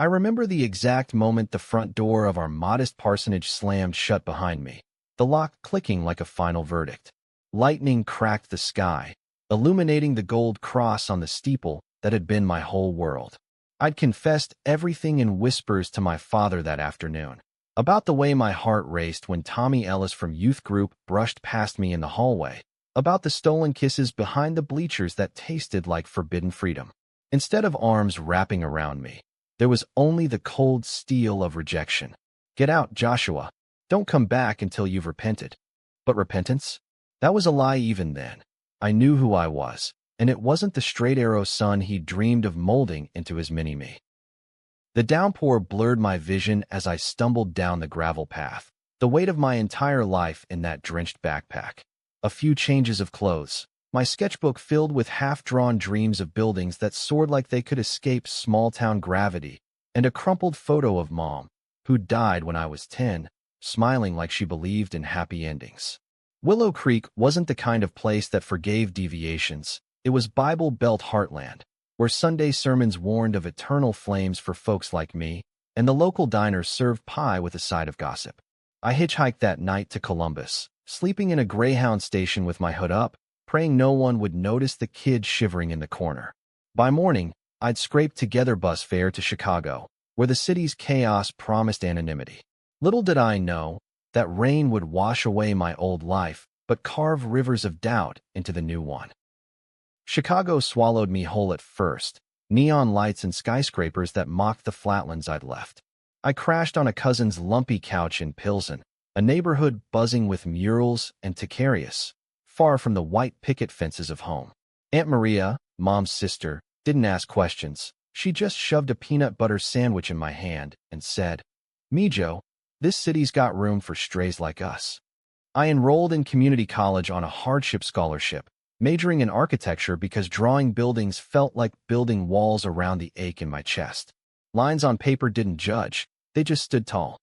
I remember the exact moment the front door of our modest parsonage slammed shut behind me, the lock clicking like a final verdict. Lightning cracked the sky, illuminating the gold cross on the steeple that had been my whole world. I'd confessed everything in whispers to my father that afternoon, about the way my heart raced when Tommy Ellis from youth group brushed past me in the hallway, about the stolen kisses behind the bleachers that tasted like forbidden freedom. Instead of arms wrapping around me, there was only the cold steel of rejection. Get out, Joshua. Don't come back until you've repented. But repentance? That was a lie even then. I knew who I was, and it wasn't the straight-arrow son he dreamed of molding into his mini-me. The downpour blurred my vision as I stumbled down the gravel path, the weight of my entire life in that drenched backpack. A few changes of clothes, my sketchbook filled with half-drawn dreams of buildings that soared like they could escape small-town gravity, and a crumpled photo of Mom, who died when I was 10, smiling like she believed in happy endings. Willow Creek wasn't the kind of place that forgave deviations. It was Bible Belt heartland, where Sunday sermons warned of eternal flames for folks like me, and the local diner served pie with a side of gossip. I hitchhiked that night to Columbus, sleeping in a Greyhound station with my hood up, praying no one would notice the kid shivering in the corner. By morning, I'd scraped together bus fare to Chicago, where the city's chaos promised anonymity. Little did I know that rain would wash away my old life, but carve rivers of doubt into the new one. Chicago swallowed me whole at first, neon lights and skyscrapers that mocked the flatlands I'd left. I crashed on a cousin's lumpy couch in Pilsen, a neighborhood buzzing with murals and taquerias, far from the white picket fences of home. Aunt Maria, Mom's sister, didn't ask questions. She just shoved a peanut butter sandwich in my hand and said, "Mijo, this city's got room for strays like us." I enrolled in community college on a hardship scholarship, majoring in architecture because drawing buildings felt like building walls around the ache in my chest. Lines on paper didn't judge, they just stood tall.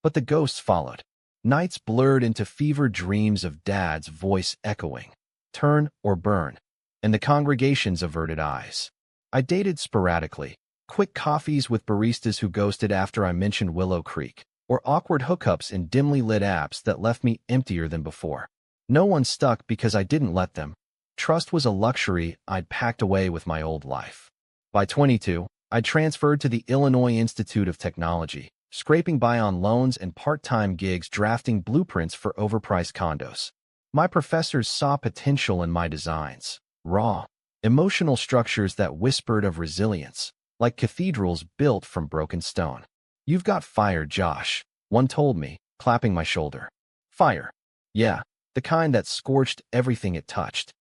But the ghosts followed. Nights blurred into fevered dreams of Dad's voice echoing, "Turn or burn," and the congregation's averted eyes. I dated sporadically, quick coffees with baristas who ghosted after I mentioned Willow Creek, or awkward hookups in dimly lit apps that left me emptier than before. No one stuck because I didn't let them. Trust was a luxury I'd packed away with my old life. By 22, I transferred to the Illinois Institute of Technology, scraping by on loans and part-time gigs drafting blueprints for overpriced condos. My professors saw potential in my designs, raw, emotional structures that whispered of resilience, like cathedrals built from broken stone. "You've got fire, Josh," one told me, clapping my shoulder. Fire. Yeah, the kind that scorched everything it touched.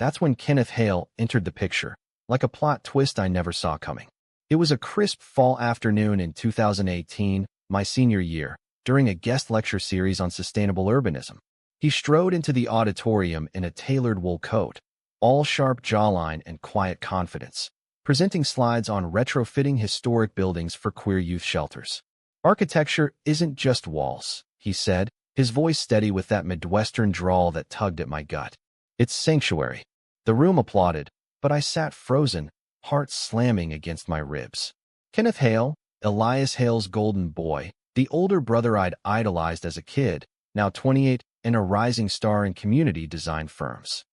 That's when Kenneth Hale entered the picture, like a plot twist I never saw coming. It was a crisp fall afternoon in 2018, my senior year, during a guest lecture series on sustainable urbanism. He strode into the auditorium in a tailored wool coat, all sharp jawline and quiet confidence, presenting slides on retrofitting historic buildings for queer youth shelters. "Architecture isn't just walls," he said, his voice steady with that Midwestern drawl that tugged at my gut. "It's sanctuary." The room applauded, but I sat frozen, heart slamming against my ribs. Kenneth Hale, Elias Hale's golden boy, the older brother I'd idolized as a kid, now 28 and a rising star in community design firms.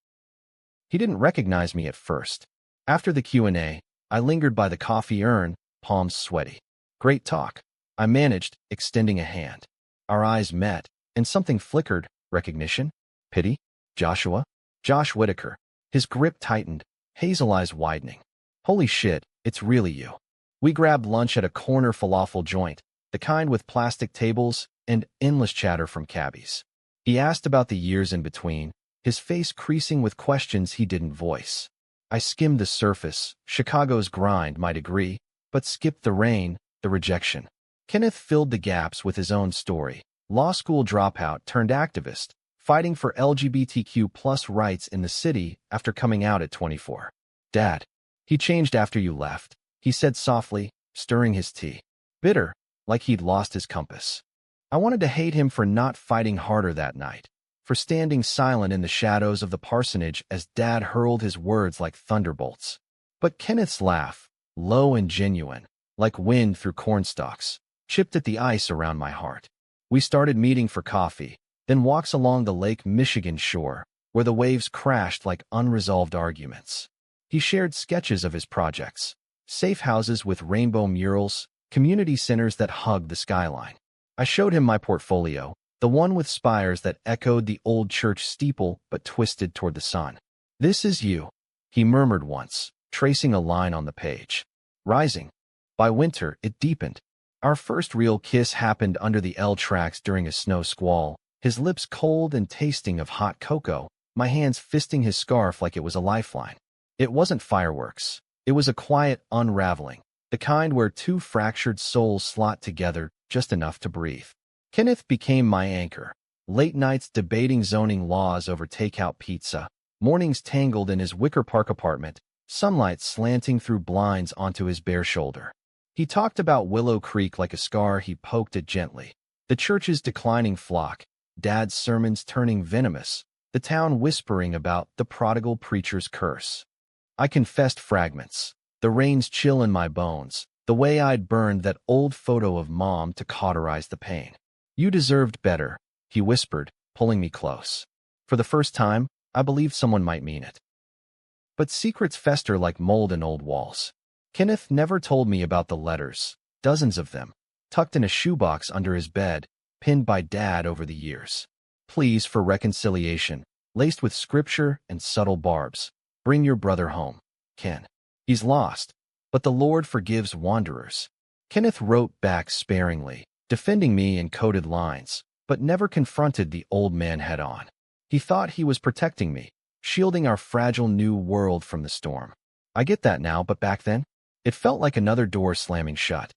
He didn't recognize me at first. After the Q&A, I lingered by the coffee urn, palms sweaty. "Great talk," I managed, extending a hand. Our eyes met, and something flickered. Recognition? Pity? Joshua? Josh Whitaker. His grip tightened, hazel eyes widening. "Holy shit, it's really you." We grabbed lunch at a corner falafel joint, the kind with plastic tables and endless chatter from cabbies. He asked about the years in between, his face creasing with questions he didn't voice. I skimmed the surface, Chicago's grind, my degree, but skipped the rain, the rejection. Kenneth filled the gaps with his own story. Law school dropout turned activist, fighting for LGBTQ+ rights in the city after coming out at 24. "Dad, he changed after you left," he said softly, stirring his tea. Bitter, like he'd lost his compass. I wanted to hate him for not fighting harder that night, for standing silent in the shadows of the parsonage as Dad hurled his words like thunderbolts. But Kenneth's laugh, low and genuine, like wind through cornstalks, chipped at the ice around my heart. We started meeting for coffee, then walks along the Lake Michigan shore, where the waves crashed like unresolved arguments. He shared sketches of his projects, safe houses with rainbow murals, community centers that hugged the skyline. I showed him my portfolio, the one with spires that echoed the old church steeple but twisted toward the sun. "This is you," he murmured once, tracing a line on the page. Rising. By winter, it deepened. Our first real kiss happened under the L tracks during a snow squall, his lips cold and tasting of hot cocoa, my hands fisting his scarf like it was a lifeline. It wasn't fireworks. It was a quiet unraveling, the kind where two fractured souls slot together just enough to breathe. Kenneth became my anchor. Late nights debating zoning laws over takeout pizza, mornings tangled in his Wicker Park apartment, sunlight slanting through blinds onto his bare shoulder. He talked about Willow Creek like a scar he poked at gently, the church's declining flock, Dad's sermons turning venomous, the town whispering about the prodigal preacher's curse. I confessed fragments, the rain's chill in my bones, the way I'd burned that old photo of Mom to cauterize the pain. "You deserved better," he whispered, pulling me close. For the first time, I believed someone might mean it. But secrets fester like mold in old walls. Kenneth never told me about the letters, dozens of them, tucked in a shoebox under his bed, pinned by Dad over the years. Pleas for reconciliation, laced with scripture and subtle barbs. "Bring your brother home, Ken. He's lost, but the Lord forgives wanderers." Kenneth wrote back sparingly, defending me in coded lines, but never confronted the old man head-on. He thought he was protecting me, shielding our fragile new world from the storm. I get that now, but back then, it felt like another door slamming shut.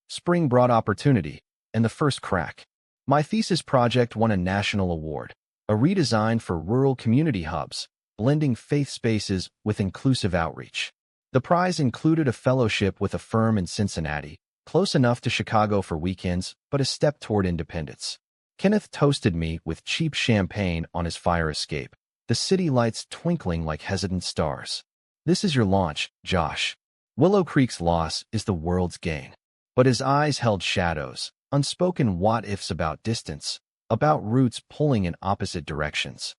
Spring brought opportunity, and the first crack. My thesis project won a national award, a redesign for rural community hubs, blending faith spaces with inclusive outreach. The prize included a fellowship with a firm in Cincinnati, close enough to Chicago for weekends, but a step toward independence. Kenneth toasted me with cheap champagne on his fire escape, the city lights twinkling like hesitant stars. "This is your launch, Josh. Willow Creek's loss is the world's gain." But his eyes held shadows, unspoken what-ifs about distance, about roots pulling in opposite directions.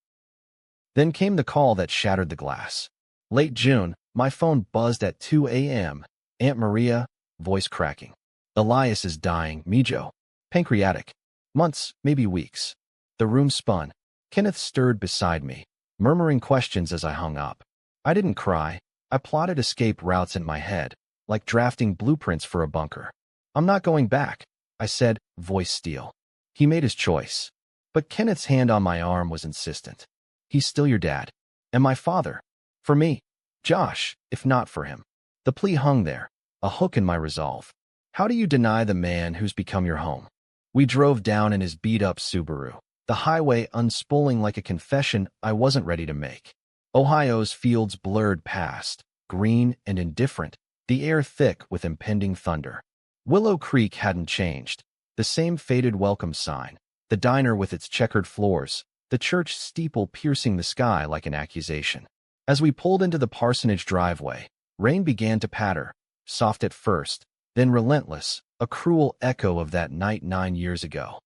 Then came the call that shattered the glass. Late June, my phone buzzed at 2 a.m. Aunt Maria, voice cracking. "Elias is dying, Mijo. Pancreatic. Months, maybe weeks." The room spun. Kenneth stirred beside me, murmuring questions as I hung up. I didn't cry. I plotted escape routes in my head, like drafting blueprints for a bunker. "I'm not going back," I said, voice steel. He made his choice. But Kenneth's hand on my arm was insistent. "He's still your dad. And my father. For me. Josh, if not for him." The plea hung there, a hook in my resolve. How do you deny the man who's become your home? We drove down in his beat-up Subaru, the highway unspooling like a confession I wasn't ready to make. Ohio's fields blurred past, green and indifferent, the air thick with impending thunder. Willow Creek hadn't changed. The same faded welcome sign, the diner with its checkered floors, the church steeple piercing the sky like an accusation. As we pulled into the parsonage driveway, rain began to patter, soft at first, then relentless, a cruel echo of that night 9 years ago.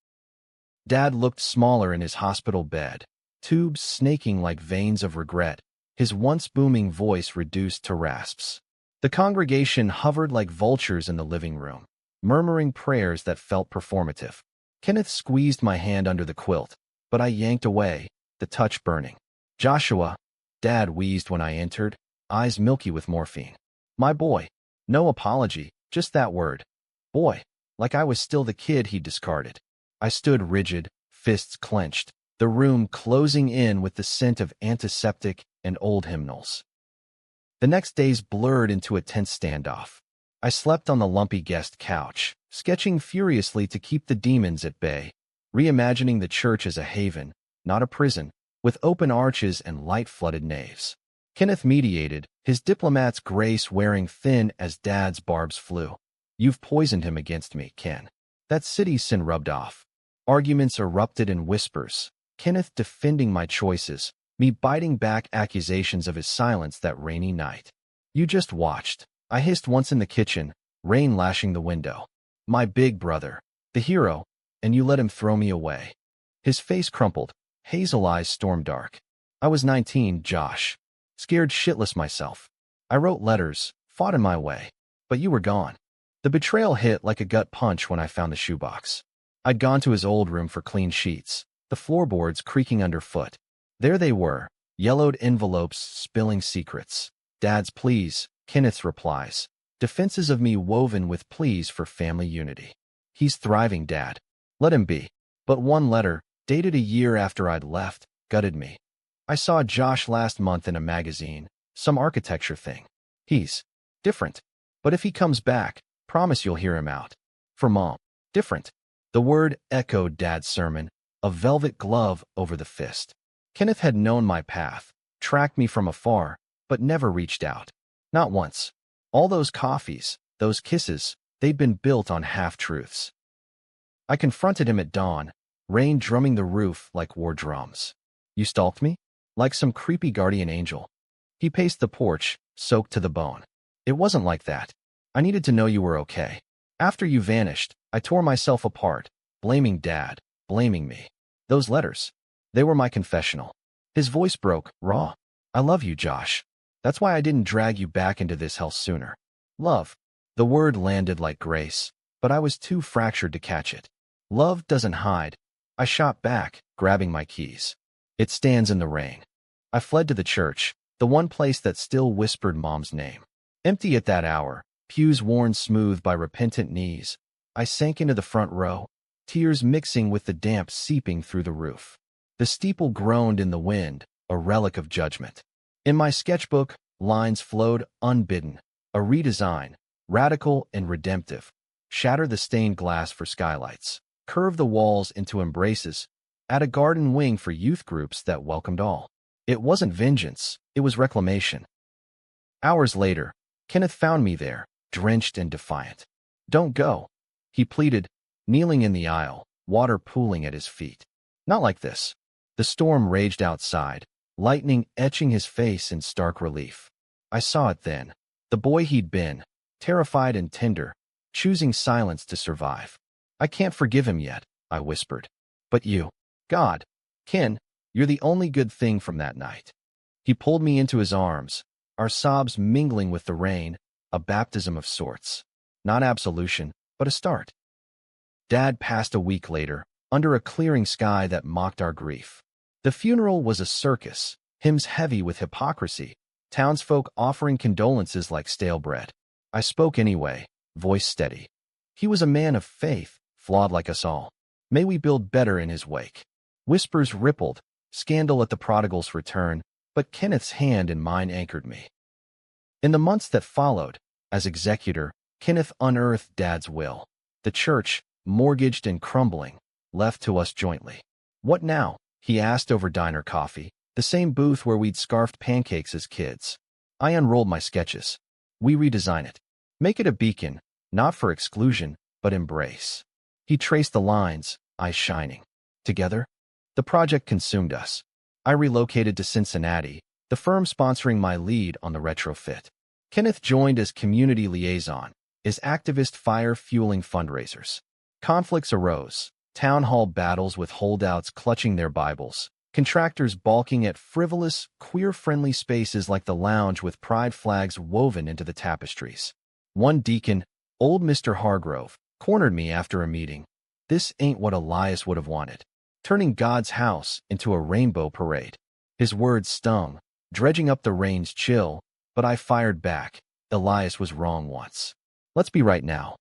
Dad looked smaller in his hospital bed, tubes snaking like veins of regret, his once booming voice reduced to rasps. The congregation hovered like vultures in the living room, murmuring prayers that felt performative. Kenneth squeezed my hand under the quilt, but I yanked away, the touch burning. "Joshua," Dad wheezed when I entered, eyes milky with morphine. "My boy." No apology, just that word. Boy, like I was still the kid he'd discarded. I stood rigid, fists clenched, the room closing in with the scent of antiseptic and old hymnals. The next days blurred into a tense standoff. I slept on the lumpy guest couch, sketching furiously to keep the demons at bay, reimagining the church as a haven, not a prison, with open arches and light-flooded naves. Kenneth mediated, his diplomat's grace wearing thin as Dad's barbs flew. "You've poisoned him against me, Ken." That city sin rubbed off. Arguments erupted in whispers, Kenneth defending my choices, me biting back accusations of his silence that rainy night. "You just watched," I hissed once in the kitchen, rain lashing the window. My big brother, the hero, and you let him throw me away. His face crumpled, hazel eyes storm dark. I was 19, Josh. Scared shitless myself. I wrote letters, fought in my way. But you were gone. The betrayal hit like a gut punch when I found the shoebox. I'd gone to his old room for clean sheets, the floorboards creaking underfoot. There they were, yellowed envelopes spilling secrets. Dad's pleas, Kenneth's replies. Defenses of me woven with pleas for family unity. He's thriving, Dad. Let him be. But one letter, dated a year after I'd left, gutted me. I saw Josh last month in a magazine, some architecture thing. He's different. But if he comes back, promise you'll hear him out. For Mom, different. The word echoed Dad's sermon, a velvet glove over the fist. Kenneth had known my path, tracked me from afar, but never reached out. Not once. All those coffees, those kisses, they'd been built on half-truths. I confronted him at dawn, rain drumming the roof like war drums. You stalked me? Like some creepy guardian angel. He paced the porch, soaked to the bone. It wasn't like that. I needed to know you were okay. After you vanished, I tore myself apart, blaming Dad, blaming me. Those letters, they were my confessional. His voice broke, raw. I love you, Josh. That's why I didn't drag you back into this hell sooner. Love. The word landed like grace, but I was too fractured to catch it. Love doesn't hide. I shot back, grabbing my keys. It stands in the rain. I fled to the church, the one place that still whispered Mom's name. Empty at that hour, pews worn smooth by repentant knees, I sank into the front row, tears mixing with the damp seeping through the roof. The steeple groaned in the wind, a relic of judgment. In my sketchbook, lines flowed unbidden, a redesign, radical and redemptive. Shatter the stained glass for skylights, curve the walls into embraces, add a garden wing for youth groups that welcomed all. It wasn't vengeance, it was reclamation. Hours later, Kenneth found me there, drenched and defiant. Don't go, he pleaded, kneeling in the aisle, water pooling at his feet. Not like this. The storm raged outside, lightning etching his face in stark relief. I saw it then. The boy he'd been, terrified and tender, choosing silence to survive. I can't forgive him yet, I whispered. But you, God, Ken, you're the only good thing from that night. He pulled me into his arms, our sobs mingling with the rain, a baptism of sorts. Not absolution, but a start. Dad passed a week later, under a clearing sky that mocked our grief. The funeral was a circus, hymns heavy with hypocrisy, townsfolk offering condolences like stale bread. I spoke anyway, voice steady. He was a man of faith, flawed like us all. May we build better in his wake. Whispers rippled, scandal at the prodigal's return, but Kenneth's hand in mine anchored me. In the months that followed, as executor, Kenneth unearthed Dad's will. The church, mortgaged and crumbling, left to us jointly. What now? He asked over diner coffee, the same booth where we'd scarfed pancakes as kids. I unrolled my sketches. We redesign it. Make it a beacon, not for exclusion, but embrace. He traced the lines, eyes shining. Together, the project consumed us. I relocated to Cincinnati, the firm sponsoring my lead on the retrofit. Kenneth joined as community liaison, his activist fire fueling fundraisers. Conflicts arose, town hall battles with holdouts clutching their Bibles, contractors balking at frivolous, queer-friendly spaces like the lounge with pride flags woven into the tapestries. One deacon, old Mr. Hargrove, cornered me after a meeting. This ain't what Elias would have wanted. Turning God's house into a rainbow parade. His words stung, dredging up the rain's chill, but I fired back. Elias was wrong once. Let's be right now.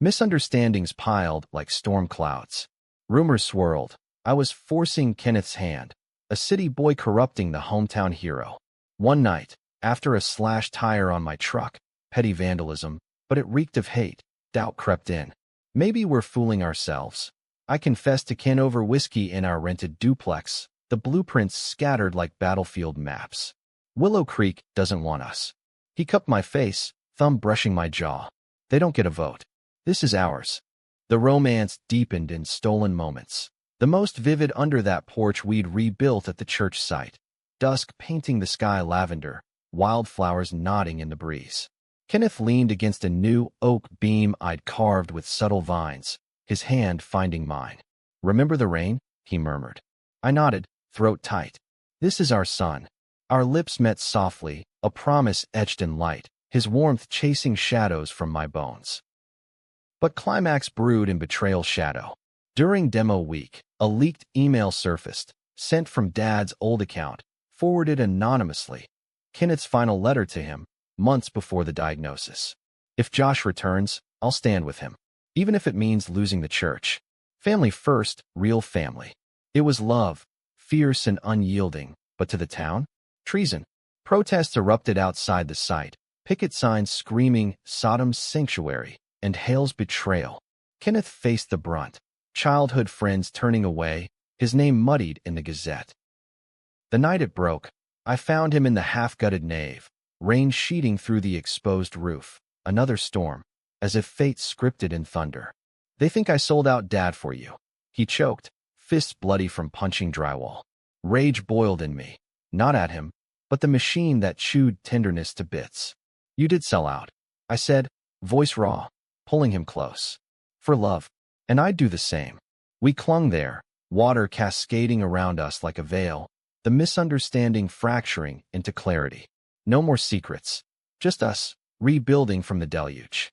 Misunderstandings piled like storm clouds. Rumors swirled. I was forcing Kenneth's hand, a city boy corrupting the hometown hero. One night, after a slashed tire on my truck, petty vandalism, but it reeked of hate, doubt crept in. Maybe we're fooling ourselves. I confessed to Ken over whiskey in our rented duplex, the blueprints scattered like battlefield maps. Willow Creek doesn't want us. He cupped my face, thumb brushing my jaw. They don't get a vote. This is ours. The romance deepened in stolen moments. The most vivid under that porch we'd rebuilt at the church site. Dusk painting the sky lavender, wildflowers nodding in the breeze. Kenneth leaned against a new oak beam I'd carved with subtle vines, his hand finding mine. "Remember the rain?" he murmured. I nodded, throat tight. "This is our son." Our lips met softly, a promise etched in light, his warmth chasing shadows from my bones. But climax brewed in betrayal shadow. During demo week, a leaked email surfaced, sent from Dad's old account, forwarded anonymously. Kenneth's final letter to him, months before the diagnosis. "If Josh returns, I'll stand with him, even if it means losing the church. Family first, real family." It was love, fierce and unyielding, but to the town? Treason. Protests erupted outside the site, picket signs screaming Sodom's sanctuary and Hale's betrayal. Kenneth faced the brunt, childhood friends turning away, his name muddied in the Gazette. The night it broke, I found him in the half-gutted nave, rain sheeting through the exposed roof. Another storm, as if fate scripted in thunder. "They think I sold out Dad for you." He choked, fists bloody from punching drywall. Rage boiled in me, not at him, but the machine that chewed tenderness to bits. "You did sell out," I said, voice raw, pulling him close. "For love. And I'd do the same." We clung there, water cascading around us like a veil, the misunderstanding fracturing into clarity. No more secrets, just us, rebuilding from the deluge.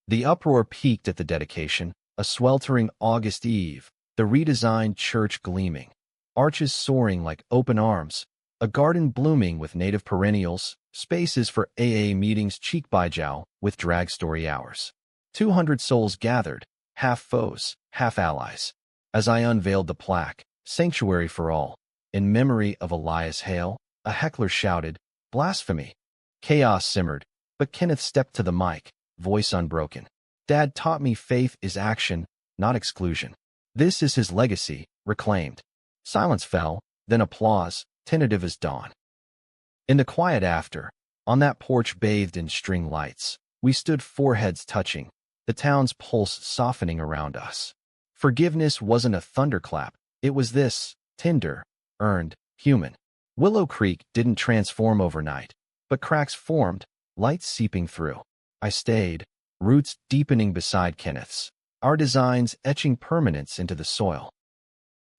The uproar peaked at the dedication, a sweltering August eve, the redesigned church gleaming, arches soaring like open arms, a garden blooming with native perennials, spaces for AA meetings cheek by jowl with drag story hours. 200 souls gathered, half foes, half allies. As I unveiled the plaque, "Sanctuary for All," in memory of Elias Hale, a heckler shouted, "Blasphemy!" Chaos simmered, but Kenneth stepped to the mic, voice unbroken. "Dad taught me faith is action, not exclusion. This is his legacy, reclaimed." Silence fell, then applause, tentative as dawn. In the quiet after, on that porch bathed in string lights, we stood foreheads touching, the town's pulse softening around us. Forgiveness wasn't a thunderclap, it was this, tender, earned, human. Willow Creek didn't transform overnight, but cracks formed, light seeping through. I stayed, roots deepening beside Kenneth's, our designs etching permanence into the soil.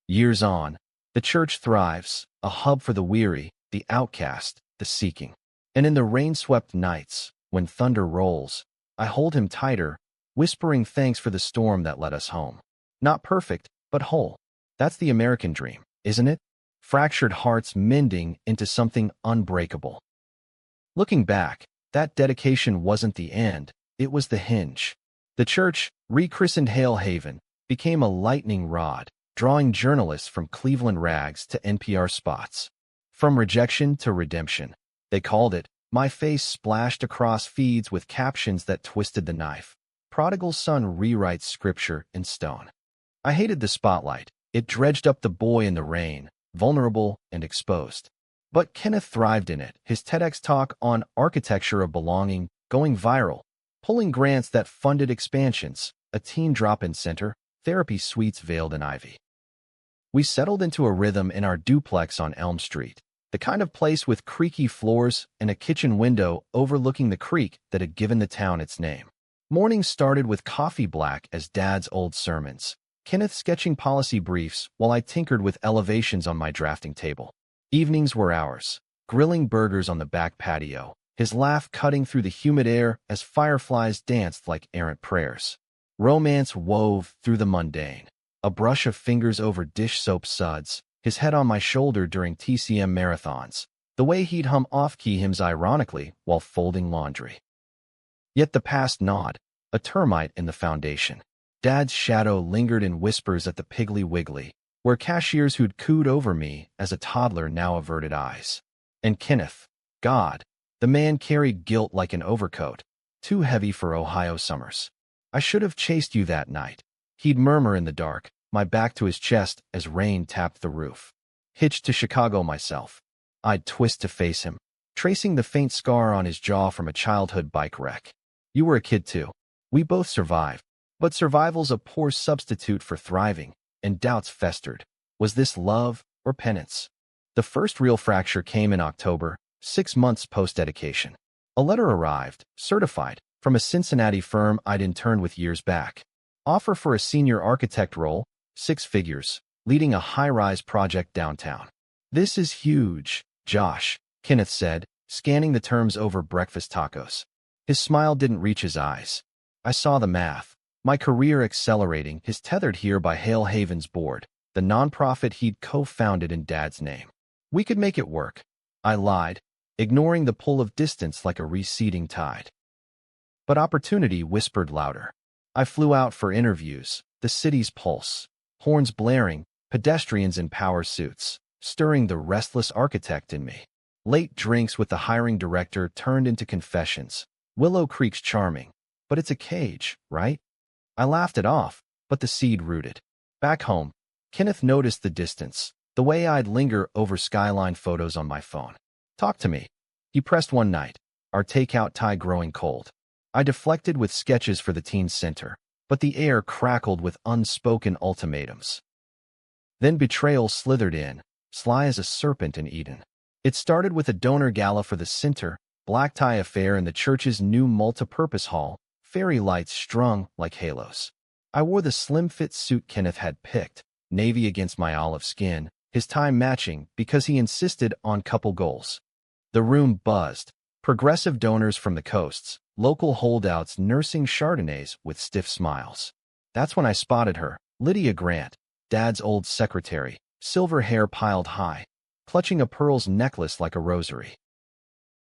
Years on, the church thrives, a hub for the weary, the outcast, the seeking. And in the rain-swept nights, when thunder rolls, I hold him tighter, whispering thanks for the storm that led us home. Not perfect, but whole. That's the American dream, isn't it? Fractured hearts mending into something unbreakable. Looking back, that dedication wasn't the end, it was the hinge. The church, rechristened Hale Haven, became a lightning rod, drawing journalists from Cleveland rags to NPR spots. From rejection to redemption, they called it. My face splashed across feeds with captions that twisted the knife. Prodigal son rewrites scripture in stone. I hated the spotlight. It dredged up the boy in the rain, vulnerable and exposed. But Kenneth thrived in it, his TEDx talk on architecture of belonging going viral, pulling grants that funded expansions, a teen drop-in center, therapy suites veiled in ivy. We settled into a rhythm in our duplex on Elm Street, the kind of place with creaky floors and a kitchen window overlooking the creek that had given the town its name. Mornings started with coffee black as Dad's old sermons, Kenneth sketching policy briefs while I tinkered with elevations on my drafting table. Evenings were ours, grilling burgers on the back patio, his laugh cutting through the humid air as fireflies danced like errant prayers. Romance wove through the mundane, a brush of fingers over dish soap suds, his head on my shoulder during TCM marathons, the way he'd hum off-key hymns ironically while folding laundry. Yet the past gnawed, a termite in the foundation. Dad's shadow lingered in whispers at the Piggly Wiggly, where cashiers who'd cooed over me as a toddler now averted eyes. And Kenneth, God, the man carried guilt like an overcoat, too heavy for Ohio summers. "I should have chased you that night," he'd murmur in the dark, my back to his chest as rain tapped the roof. Hitched to Chicago myself, I'd twist to face him, tracing the faint scar on his jaw from a childhood bike wreck. "You were a kid too. We both survived. But survival's a poor substitute for thriving, and doubts festered. Was this love or penance? The first real fracture came in October, 6 months post-dedication. A letter arrived, certified, from a Cincinnati firm I'd interned with years back. Offer for a senior architect role, 6 figures, leading a high-rise project downtown. This is huge, Josh, Kenneth said, scanning the terms over breakfast tacos. His smile didn't reach his eyes. I saw the math. My career accelerating is tethered here by Hale Haven's board, the nonprofit he'd co-founded in Dad's name. We could make it work. I lied, ignoring the pull of distance like a receding tide. But opportunity whispered louder. I flew out for interviews, the city's pulse, horns blaring, pedestrians in power suits, stirring the restless architect in me. Late drinks with the hiring director turned into confessions. Willow Creek's charming, but it's a cage, right? I laughed it off, but the seed rooted. Back home, Kenneth noticed the distance, the way I'd linger over skyline photos on my phone. Talk to me. He pressed one night, our takeout tie growing cold. I deflected with sketches for the teen center, but the air crackled with unspoken ultimatums. Then betrayal slithered in, sly as a serpent in Eden. It started with a donor gala for the center, black tie affair in the church's new multi-purpose hall, fairy lights strung like halos. I wore the slim-fit suit Kenneth had picked, navy against my olive skin, his tie matching because he insisted on couple goals. The room buzzed. Progressive donors from the coasts, local holdouts nursing Chardonnays with stiff smiles. That's when I spotted her, Lydia Grant, Dad's old secretary, silver hair piled high, clutching a pearls necklace like a rosary.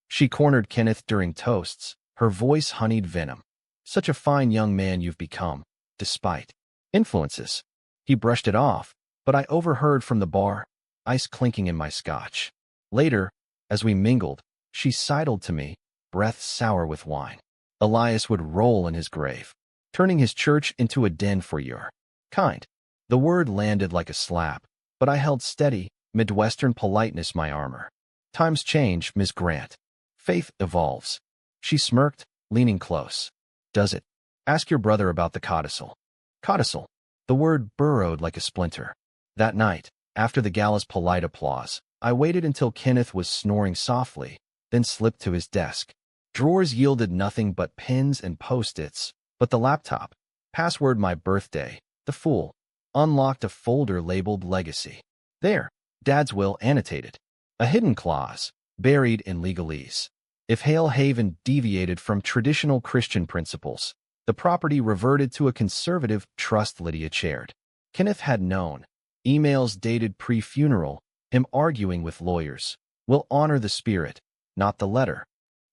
She cornered Kenneth during toasts, her voice honeyed venom. Such a fine young man you've become, despite influences. He brushed it off, but I overheard from the bar, ice clinking in my scotch. Later, as we mingled, she sidled to me, breath sour with wine. Elias would roll in his grave, turning his church into a den for your kind. The word landed like a slap, but I held steady, Midwestern politeness my armor. Times change, Miss Grant. Faith evolves. She smirked, leaning close. Does it? Ask your brother about the codicil. Codicil. The word burrowed like a splinter. That night, after the gala's polite applause, I waited until Kenneth was snoring softly, then slipped to his desk. Drawers yielded nothing but pens and post-its, but the laptop, password my birthday, the fool, unlocked a folder labeled Legacy. There, Dad's will annotated. A hidden clause, buried in legalese. If Hale Haven deviated from traditional Christian principles, the property reverted to a conservative trust Lydia chaired. Kenneth had known. Emails dated pre-funeral, him arguing with lawyers. We'll honor the spirit, not the letter.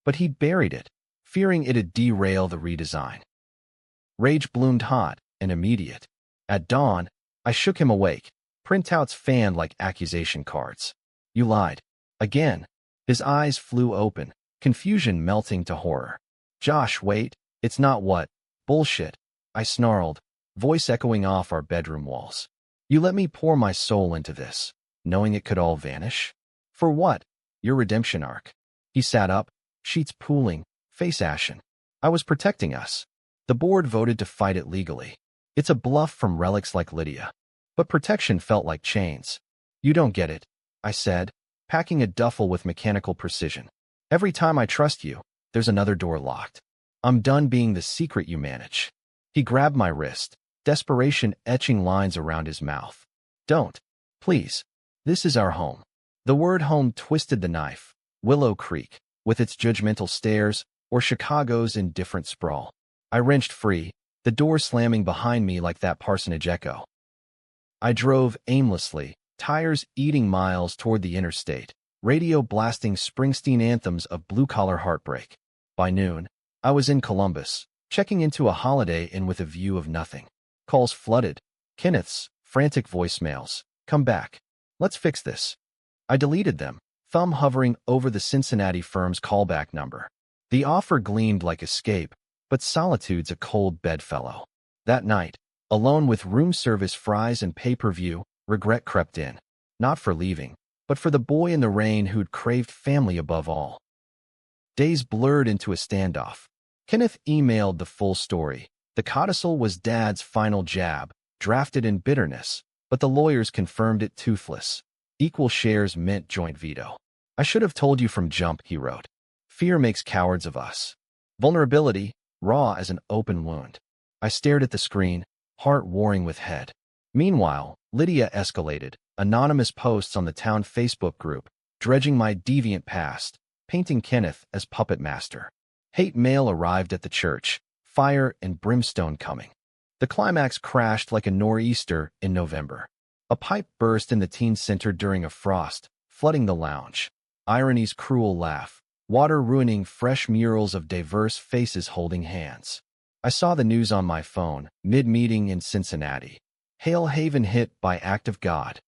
But he buried it, fearing it'd derail the redesign. Rage bloomed hot and immediate. At dawn, I shook him awake, printouts fanned like accusation cards. You lied. Again. His eyes flew open, confusion melting to horror. Josh, wait, it's not what? Bullshit. I snarled, voice echoing off our bedroom walls. You let me pour my soul into this, knowing it could all vanish? For what? Your redemption arc. He sat up, sheets pooling, face ashen. I was protecting us. The board voted to fight it legally. It's a bluff from relics like Lydia. But protection felt like chains. You don't get it, I said, packing a duffel with mechanical precision. Every time I trust you, there's another door locked. I'm done being the secret you manage. He grabbed my wrist, desperation etching lines around his mouth. Don't. Please. This is our home. The word home twisted the knife. Willow Creek, with its judgmental stares, or Chicago's indifferent sprawl. I wrenched free, the door slamming behind me like that parsonage echo. I drove aimlessly, tires eating miles toward the interstate, radio blasting Springsteen anthems of blue-collar heartbreak. By noon, I was in Columbus, checking into a Holiday Inn with a view of nothing. Calls flooded. Kenneth's, frantic voicemails. Come back. Let's fix this. I deleted them, thumb hovering over the Cincinnati firm's callback number. The offer gleamed like escape, but solitude's a cold bedfellow. That night, alone with room service fries and pay-per-view, regret crept in. Not for leaving, but for the boy in the rain who'd craved family above all. Days blurred into a standoff. Kenneth emailed the full story. The codicil was Dad's final jab, drafted in bitterness, but the lawyers confirmed it toothless. Equal shares meant joint veto. I should have told you from jump, he wrote. Fear makes cowards of us. Vulnerability, raw as an open wound. I stared at the screen, heart warring with head. Meanwhile, Lydia escalated, anonymous posts on the town Facebook group, dredging my deviant past, painting Kenneth as puppet master. Hate mail arrived at the church, fire and brimstone coming. The climax crashed like a nor'easter in November. A pipe burst in the teen center during a frost, flooding the lounge. Irony's cruel laugh, water ruining fresh murals of diverse faces holding hands. I saw the news on my phone, mid-meeting in Cincinnati. Hail Haven hit by act of God.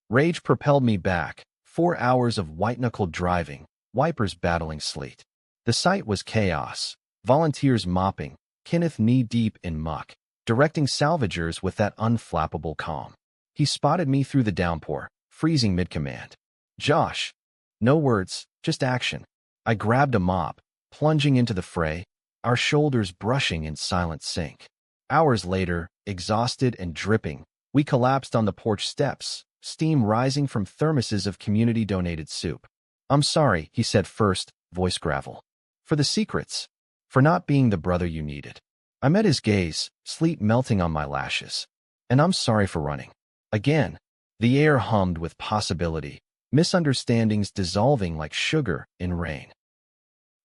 Rage propelled me back, 4 hours of white-knuckled driving, wipers battling sleet. The sight was chaos. Volunteers mopping, Kenneth knee-deep in muck, directing salvagers with that unflappable calm. He spotted me through the downpour, freezing mid-command. Josh. No words, just action. I grabbed a mop, plunging into the fray, our shoulders brushing in silent sync. Hours later, exhausted and dripping, we collapsed on the porch steps, steam rising from thermoses of community-donated soup. I'm sorry, he said first, voice gravel. For the secrets. For not being the brother you needed. I met his gaze, sleet melting on my lashes. And I'm sorry for running. Again. The air hummed with possibility, misunderstandings dissolving like sugar in rain.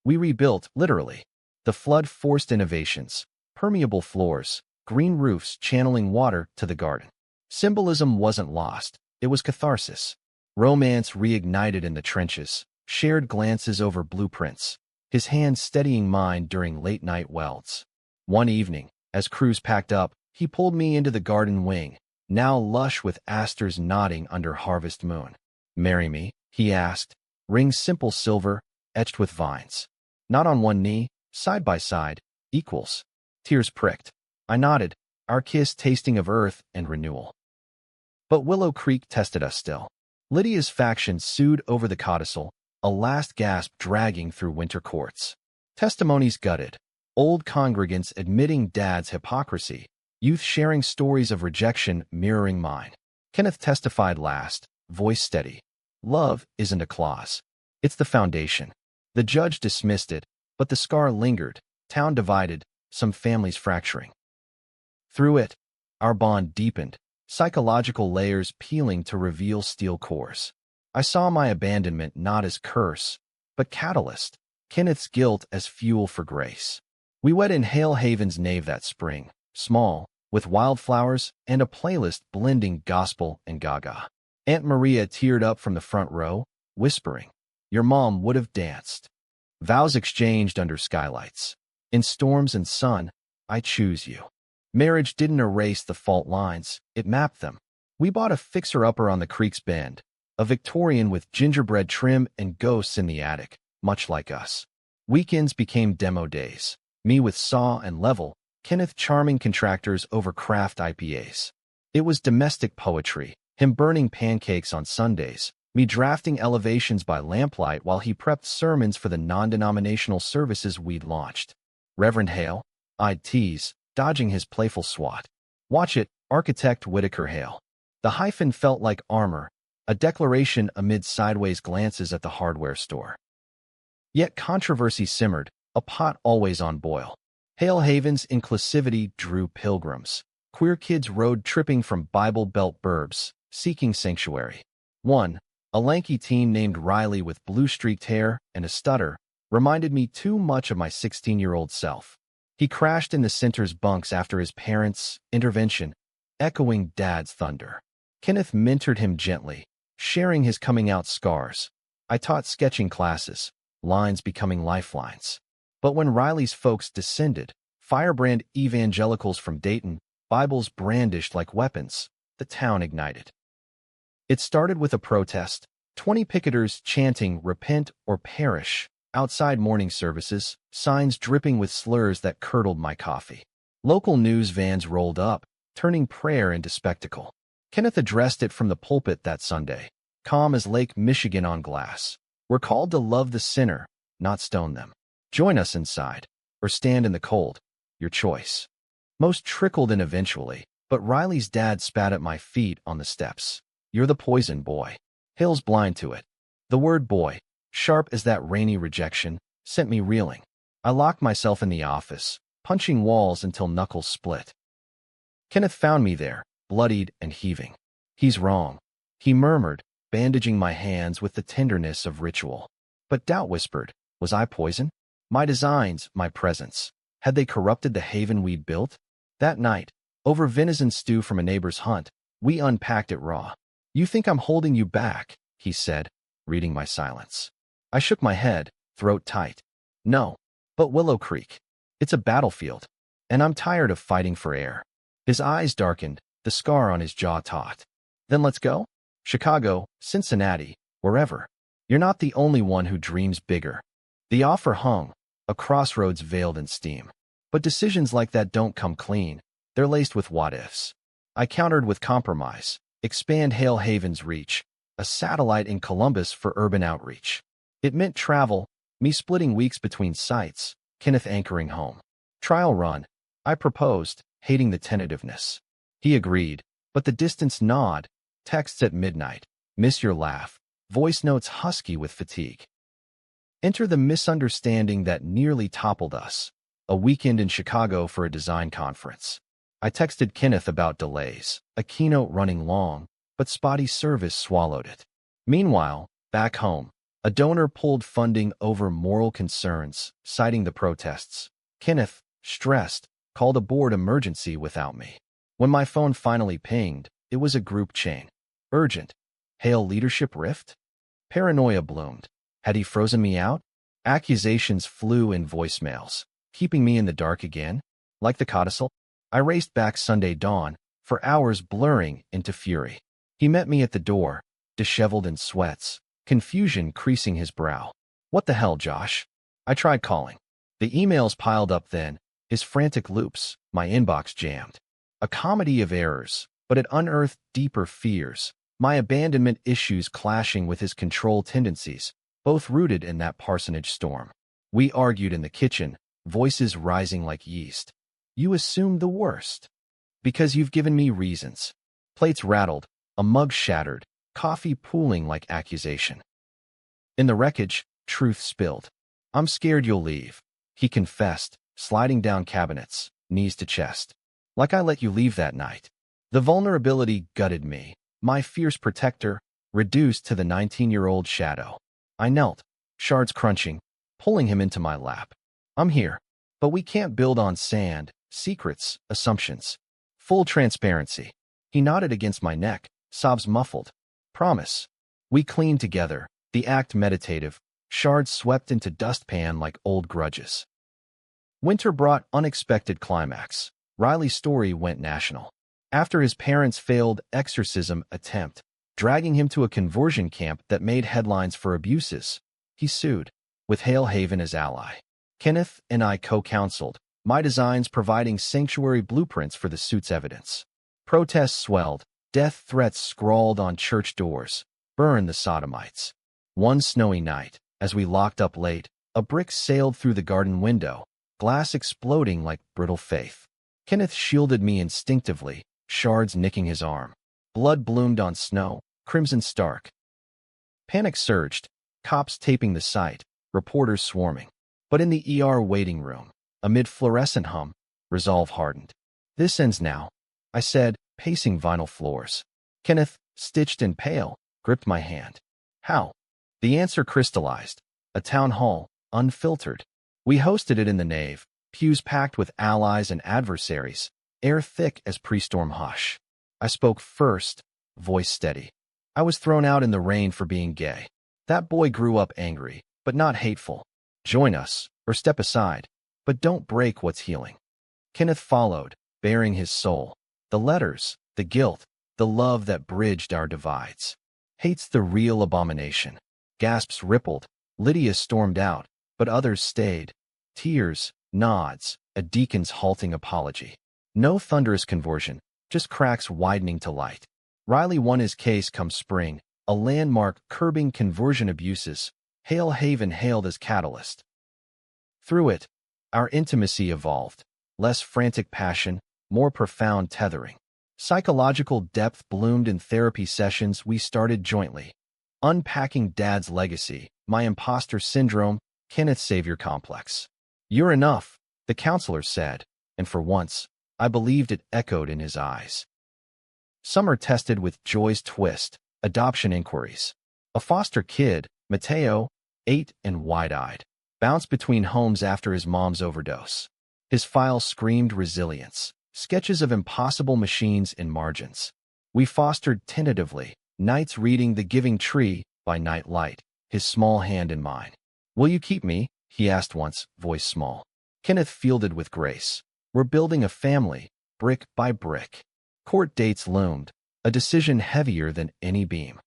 We rebuilt, literally. The flood forced innovations, permeable floors, green roofs channeling water to the garden. Symbolism wasn't lost, it was catharsis. Romance reignited in the trenches, shared glances over blueprints, his hand steadying mine during late-night welds. One evening, as crews packed up, he pulled me into the garden wing, now lush with asters nodding under harvest moon. Marry me, he asked, rings simple silver, etched with vines. Not on one knee, side by side, equals. Tears pricked. I nodded, our kiss tasting of earth and renewal. But Willow Creek tested us still. Lydia's faction sued over the codicil, a last gasp dragging through winter courts. Testimonies gutted. Old congregants admitting dad's hypocrisy, youth sharing stories of rejection mirroring mine. Kenneth testified last, voice steady. Love isn't a clause. It's the foundation. The judge dismissed it, but the scar lingered, town divided, some families fracturing. Through it, our bond deepened, psychological layers peeling to reveal steel cores. I saw my abandonment not as curse, but catalyst, Kenneth's guilt as fuel for grace. We wed in Hail Haven's nave that spring, small, with wildflowers and a playlist blending gospel and gaga. Aunt Maria teared up from the front row, whispering, "Your mom would have danced." Vows exchanged under skylights. In storms and sun, I choose you. Marriage didn't erase the fault lines, it mapped them. We bought a fixer-upper on the creek's bend, a Victorian with gingerbread trim and ghosts in the attic, much like us. Weekends became demo days. Me with saw and level, Kenneth charming contractors over craft IPAs. It was domestic poetry, him burning pancakes on Sundays, me drafting elevations by lamplight while he prepped sermons for the non-denominational services we'd launched. Reverend Hale, I'd tease, dodging his playful swat. Watch it, Architect Whitaker Hale. The hyphen felt like armor, a declaration amid sideways glances at the hardware store. Yet controversy simmered, a pot always on boil. Hail Haven's inclusivity drew pilgrims. Queer kids road tripping from Bible Belt burbs, seeking sanctuary. One, a lanky teen named Riley with blue-streaked hair and a stutter, reminded me too much of my 16-year-old self. He crashed in the center's bunks after his parents' intervention, echoing Dad's thunder. Kenneth mentored him gently, sharing his coming-out scars. I taught sketching classes, lines becoming lifelines. But when Riley's folks descended, firebrand evangelicals from Dayton, Bibles brandished like weapons, the town ignited. It started with a protest, 20 picketers chanting "Repent or perish" outside morning services, signs dripping with slurs that curdled my coffee. Local news vans rolled up, turning prayer into spectacle. Kenneth addressed it from the pulpit that Sunday, calm as Lake Michigan on glass. We're called to love the sinner, not stone them. Join us inside, or stand in the cold, your choice. Most trickled in eventually, but Riley's dad spat at my feet on the steps. You're the poison boy. Hale's blind to it. The word boy, sharp as that rainy rejection, sent me reeling. I locked myself in the office, punching walls until knuckles split. Kenneth found me there, bloodied and heaving. "He's wrong," he murmured, bandaging my hands with the tenderness of ritual. But doubt whispered, was I poison? My designs, my presence, had they corrupted the haven we'd built? That night, over venison stew from a neighbor's hunt, we unpacked it raw. "You think I'm holding you back," he said, reading my silence. I shook my head, throat tight. "No, but Willow Creek. It's a battlefield, and I'm tired of fighting for air." His eyes darkened, the scar on his jaw taut. "Then let's go? Chicago, Cincinnati, wherever. You're not the only one who dreams bigger." The offer hung, a crossroads veiled in steam. But decisions like that don't come clean. They're laced with what-ifs. I countered with compromise. Expand Hale Haven's reach. A satellite in Columbus for urban outreach. It meant travel, me splitting weeks between sites, Kenneth anchoring home. Trial run. I proposed, hating the tentativeness. He agreed, but the distance gnawed. Texts at midnight. Miss your laugh. Voice notes husky with fatigue. Enter the misunderstanding that nearly toppled us. A weekend in Chicago for a design conference. I texted Kenneth about delays, a keynote running long, but spotty service swallowed it. Meanwhile, back home, a donor pulled funding over moral concerns, citing the protests. Kenneth, stressed, called a board emergency without me. When my phone finally pinged, it was a group chain. Urgent. Hale leadership rift? Paranoia bloomed. Had he frozen me out? Accusations flew in voicemails, keeping me in the dark again. Like the codicil, I raced back Sunday dawn, for hours blurring into fury. He met me at the door, disheveled in sweats, confusion creasing his brow. "What the hell, Josh?" I tried calling. The emails piled up then, his frantic loops, my inbox jammed. A comedy of errors, but it unearthed deeper fears, my abandonment issues clashing with his control tendencies, both rooted in that parsonage storm. We argued in the kitchen, voices rising like yeast. "You assume the worst. Because you've given me reasons." Plates rattled, a mug shattered, coffee pooling like accusation. In the wreckage, truth spilled. "I'm scared you'll leave," he confessed, sliding down cabinets, knees to chest. "Like I let you leave that night." The vulnerability gutted me, my fierce protector, reduced to the 19-year-old shadow. I knelt, shards crunching, pulling him into my lap. "I'm here, but we can't build on sand, secrets, assumptions. Full transparency." He nodded against my neck, sobs muffled. "Promise." We cleaned together, the act meditative, shards swept into dustpan like old grudges. Winter brought unexpected climax. Riley's story went national. After his parents' failed exorcism attempt, dragging him to a conversion camp that made headlines for abuses, he sued, with Hale Haven as ally. Kenneth and I co-counseled, my designs providing sanctuary blueprints for the suit's evidence. Protests swelled, death threats scrawled on church doors, "Burn the sodomites." One snowy night, as we locked up late, a brick sailed through the garden window, glass exploding like brittle faith. Kenneth shielded me instinctively, shards nicking his arm. Blood bloomed on snow, crimson stark. Panic surged, cops taping the site, reporters swarming. But in the ER waiting room, amid fluorescent hum, resolve hardened. "This ends now," I said, pacing vinyl floors. Kenneth, stitched and pale, gripped my hand. "How?" The answer crystallized. A town hall, unfiltered. We hosted it in the nave, pews packed with allies and adversaries, air thick as pre-storm hush. I spoke first, voice steady. "I was thrown out in the rain for being gay. That boy grew up angry, but not hateful. Join us, or step aside, but don't break what's healing." Kenneth followed, bearing his soul. The letters, the guilt, the love that bridged our divides. "Hate's the real abomination." Gasps rippled. Lydia stormed out, but others stayed. Tears, nods, a deacon's halting apology. No thunderous conversion, just cracks widening to light. Riley won his case come spring, a landmark curbing conversion abuses, Hale Haven hailed as catalyst. Through it, our intimacy evolved, less frantic passion, more profound tethering. Psychological depth bloomed in therapy sessions we started jointly. Unpacking Dad's legacy, my imposter syndrome, Kenneth's savior complex. You're enough, the counselor said, and for once, I believed it echoed in his eyes. Summer tested with Joy's twist, adoption inquiries. A foster kid, Mateo, 8 and wide-eyed, bounced between homes after his mom's overdose. His file screamed resilience, sketches of impossible machines in margins. We fostered tentatively, nights reading The Giving Tree by night light, his small hand in mine. Will you keep me? He asked once, voice small. Kenneth fielded with grace. We're building a family, brick by brick. Court dates loomed, a decision heavier than any beam.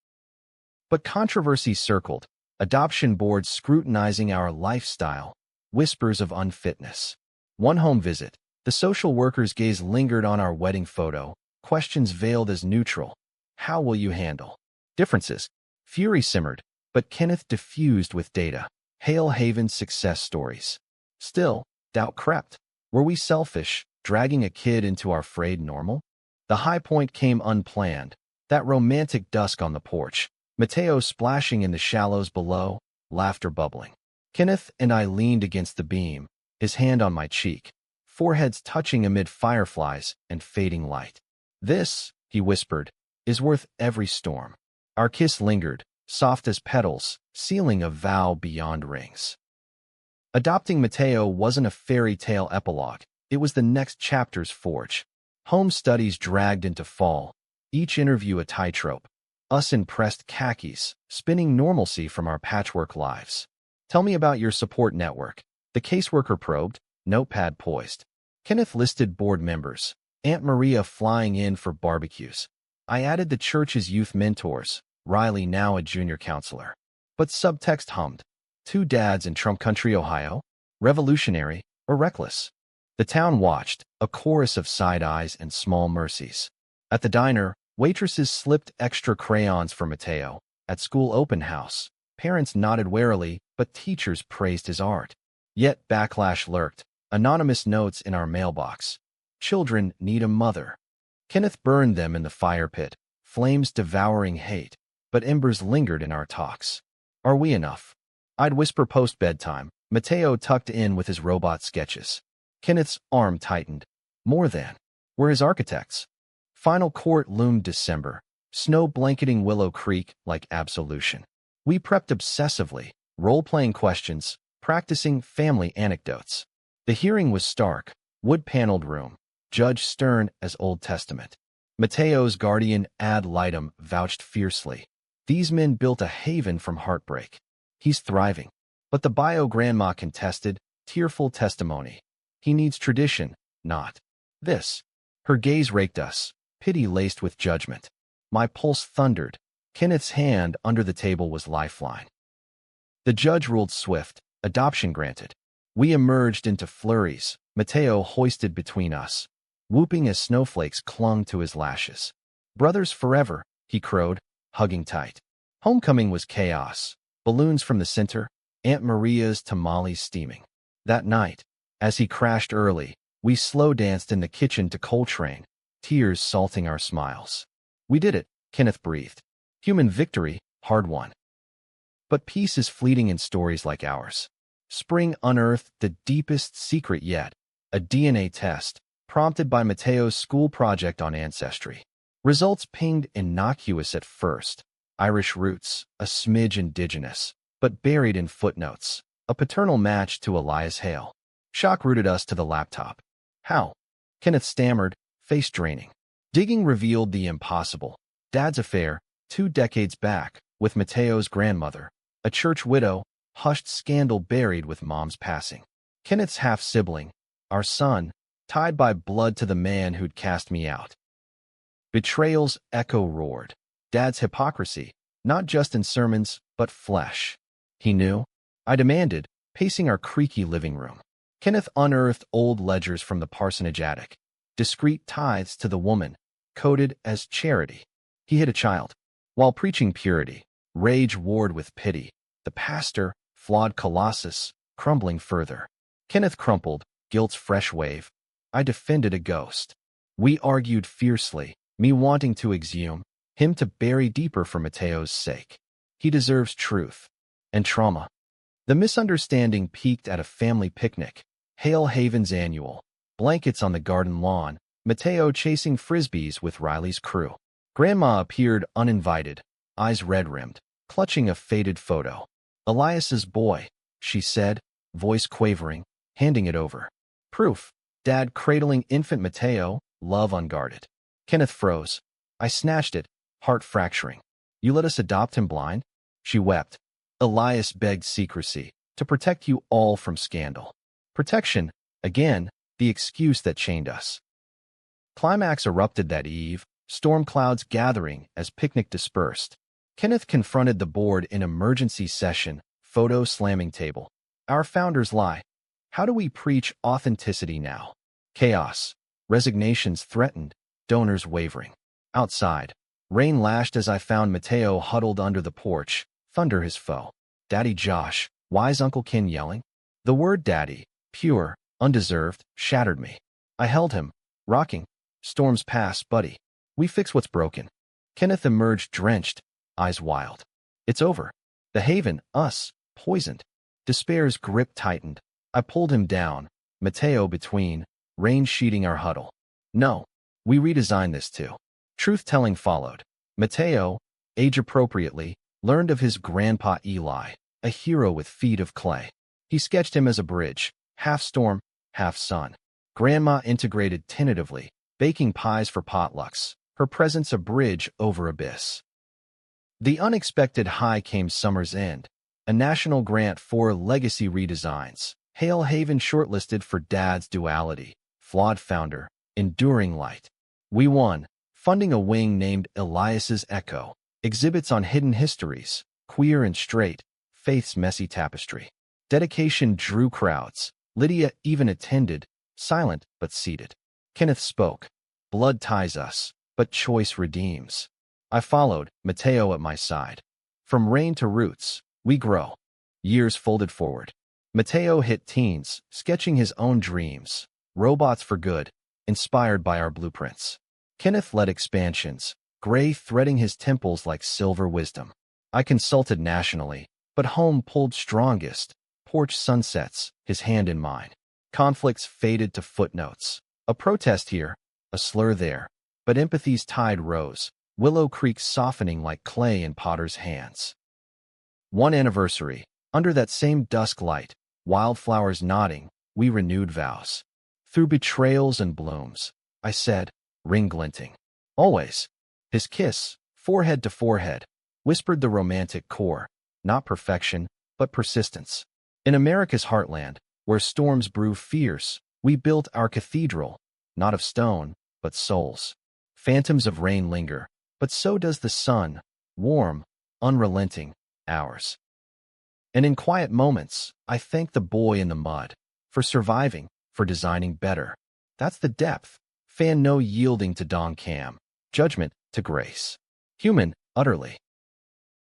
But controversy circled, adoption boards scrutinizing our lifestyle, whispers of unfitness. One home visit, the social worker's gaze lingered on our wedding photo, questions veiled as neutral. How will you handle differences? Fury simmered, but Kenneth diffused with data. Hail Haven success stories. Still, doubt crept. Were we selfish, dragging a kid into our frayed normal? The high point came unplanned, that romantic dusk on the porch, Mateo splashing in the shallows below, laughter bubbling. Kenneth and I leaned against the beam, his hand on my cheek, foreheads touching amid fireflies and fading light. This, he whispered, is worth every storm. Our kiss lingered, soft as petals, sealing a vow beyond rings. Adopting Mateo wasn't a fairy tale epilogue, it was the next chapter's forge. Home studies dragged into fall, each interview a tightrope, us in pressed khakis, spinning normalcy from our patchwork lives. Tell me about your support network. The caseworker probed, notepad poised. Kenneth listed board members, Aunt Maria flying in for barbecues. I added the church's youth mentors, Riley now a junior counselor. But subtext hummed. 2 dads in Trump country, Ohio? Revolutionary or reckless? The town watched, a chorus of side eyes and small mercies. At the diner, waitresses slipped extra crayons for Mateo. At school open house, parents nodded warily, but teachers praised his art. Yet backlash lurked, anonymous notes in our mailbox. Children need a mother. Kenneth burned them in the fire pit, flames devouring hate, but embers lingered in our talks. Are we enough? I'd whisper post-bedtime, Mateo tucked in with his robot sketches. Kenneth's arm tightened. More than. We're his architects. Final court loomed December, snow blanketing Willow Creek like absolution. We prepped obsessively, role-playing questions, practicing family anecdotes. The hearing was stark, wood-paneled room, judge stern as Old Testament. Mateo's guardian ad litem vouched fiercely. These men built a haven from heartbreak. He's thriving. But the bio-grandma contested, tearful testimony. He needs tradition, not this. Her gaze raked us, pity laced with judgment. My pulse thundered. Kenneth's hand under the table was lifeline. The judge ruled swift, adoption granted. We emerged into flurries, Mateo hoisted between us, whooping as snowflakes clung to his lashes. Brothers forever, he crowed, hugging tight. Homecoming was chaos, balloons from the center, Aunt Maria's tamales steaming. That night, as he crashed early, we slow danced in the kitchen to Coltrane, tears salting our smiles. We did it, Kenneth breathed. Human victory, hard won. But peace is fleeting in stories like ours. Spring unearthed the deepest secret yet, a DNA test, prompted by Mateo's school project on ancestry. Results pinged innocuous at first. Irish roots, a smidge indigenous, but buried in footnotes, a paternal match to Elias Hale. Shock rooted us to the laptop. How? Kenneth stammered, face draining. Digging revealed the impossible. Dad's affair, 2 decades back, with Mateo's grandmother, a church widow, hushed scandal buried with mom's passing. Kenneth's half-sibling, our son, tied by blood to the man who'd cast me out. Betrayal's echo roared. Dad's hypocrisy, not just in sermons, but flesh. He knew. I demanded, pacing our creaky living room. Kenneth unearthed old ledgers from the parsonage attic, discreet tithes to the woman, coded as charity. He hid a child. While preaching purity, rage warred with pity. The pastor, flawed colossus, crumbling further. Kenneth crumpled, guilt's fresh wave. I defended a ghost. We argued fiercely, me wanting to exhume, him to bury deeper for Mateo's sake. He deserves truth. And trauma. The misunderstanding peaked at a family picnic, Hale Haven's annual. Blankets on the garden lawn, Mateo chasing frisbees with Riley's crew. Grandma appeared uninvited, eyes red-rimmed, clutching a faded photo. Elias's boy, she said, voice quavering, handing it over. Proof. Dad cradling infant Mateo, love unguarded. Kenneth froze. I snatched it, heart fracturing. You let us adopt him blind? She wept. Elias begged secrecy, to protect you all from scandal. Protection, again, the excuse that chained us. Climax erupted that eve, storm clouds gathering as picnic dispersed. Kenneth confronted the board in emergency session, photo slamming table. Our founders lie. How do we preach authenticity now? Chaos. Resignations threatened, donors wavering. Outside, rain lashed as I found Mateo huddled under the porch, thunder his foe. Daddy Josh, why's Uncle Ken yelling? The word daddy, pure, undeserved, shattered me. I held him, rocking. Storms pass, buddy. We fix what's broken. Kenneth emerged drenched, eyes wild. It's over. The haven, us, poisoned. Despair's grip tightened. I pulled him down, Mateo between, rain sheeting our huddle. No, we redesigned this too. Truth-telling followed. Mateo, age-appropriately, learned of his grandpa Eli, a hero with feet of clay. He sketched him as a bridge, half storm, half sun. Grandma integrated tentatively, baking pies for potlucks, her presence a bridge over abyss. The unexpected high came summer's end, a national grant for legacy redesigns. Hale Haven shortlisted for Dad's duality, flawed founder, enduring light. We won, funding a wing named Elias's Echo, exhibits on hidden histories, queer and straight, faith's messy tapestry. Dedication drew crowds. Lydia even attended, silent but seated. Kenneth spoke. Blood ties us, but choice redeems. I followed, Mateo at my side. From rain to roots, we grow. Years folded forward. Mateo hit teens, sketching his own dreams. Robots for good, inspired by our blueprints. Kenneth led expansions, gray threading his temples like silver wisdom. I consulted nationally, but home pulled strongest. Porch sunsets, his hand in mine. Conflicts faded to footnotes. A protest here, a slur there. But empathy's tide rose, Willow Creek softening like clay in potter's hands. One anniversary, under that same dusk light, wildflowers nodding, we renewed vows. Through betrayals and blooms, I said, ring glinting. Always. His kiss, forehead to forehead, whispered the romantic core, not perfection, but persistence. In America's heartland, where storms brew fierce, we built our cathedral, not of stone, but souls. Phantoms of rain linger, but so does the sun, warm, unrelenting, ours. And in quiet moments, I thank the boy in the mud, for surviving, for designing better. That's the depth. Fan no yielding to Don Cam, judgment to grace. Human, utterly.